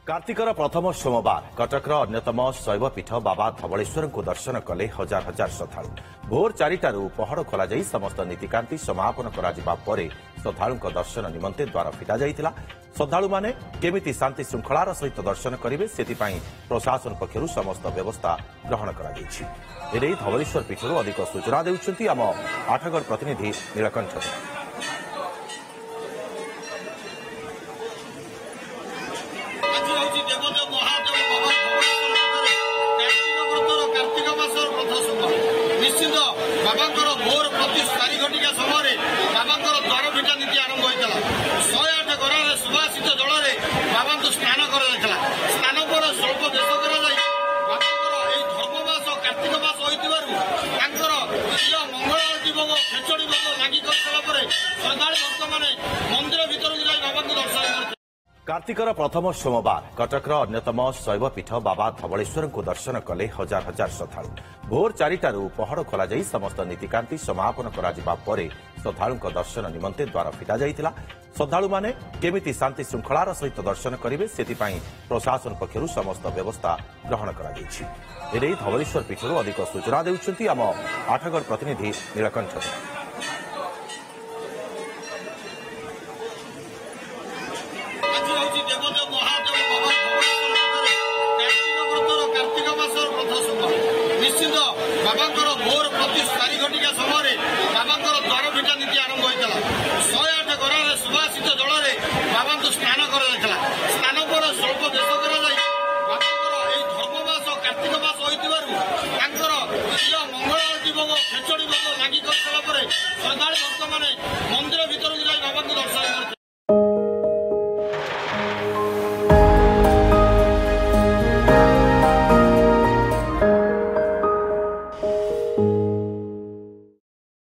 कार्तिकर प्रथम सोमवार कटकर अन्यतम शैवपीठ बाबा धवलेश्वर को दर्शन कले हजार हजार श्रद्धालु। भोर 4टारू पहड़ खोल समस्त नीतिकांति समापन कर श्रद्धालु दर्शन निमंते द्वार फिटा जाइतिला। श्रद्धालु माने केमिति शांति श्रृंखलार सहित दर्शन करेंगे से प्रशासन पक्षर समस्त व्यवस्था ग्रहण कर धवलेश्वर पीठर अधिक सूचना देउछंती आम आठगड़ प्रतिनिधि नीलकंठ। निश्चित बाबा भोर प्रति 4 घटिका समय बाबा द्वार फिटा नीति आरंभ होता 108 घर सुभाषित जल बाबा स्नान कर स्नान पर स्वल्प बेश कर धर्ममास कार्तिक मास होकर मंगल आरती भोग खेचड़ी भोग लगी कर श्रद्धा भक्त मैंने मंदिर भर बाबा को दर्शन कर। कार्तिकर प्रथम सोमवार कटकर अन्यतम शैवपीठ बाबा धवलेश्वर को दर्शन कले हजार हजार श्रद्धालु। भोर 4टारू पहड़ खोल समस्त नीतिकांति समापन कर श्रद्धालु दर्शन निमंते द्वार फिटा जाइतिला। श्रद्धालु माने केमिति शांति श्रृंखलार सहित दर्शन करेंगे से प्रशासन पक्षर समस्त व्यवस्था ग्रहण कर धवलेश्वर पीठर अधिक सूचना देउछंती आम आठगड़ प्रतिनिधि नीलकंठ। निश्चित बाबा भोर प्रति 4 घटिका समय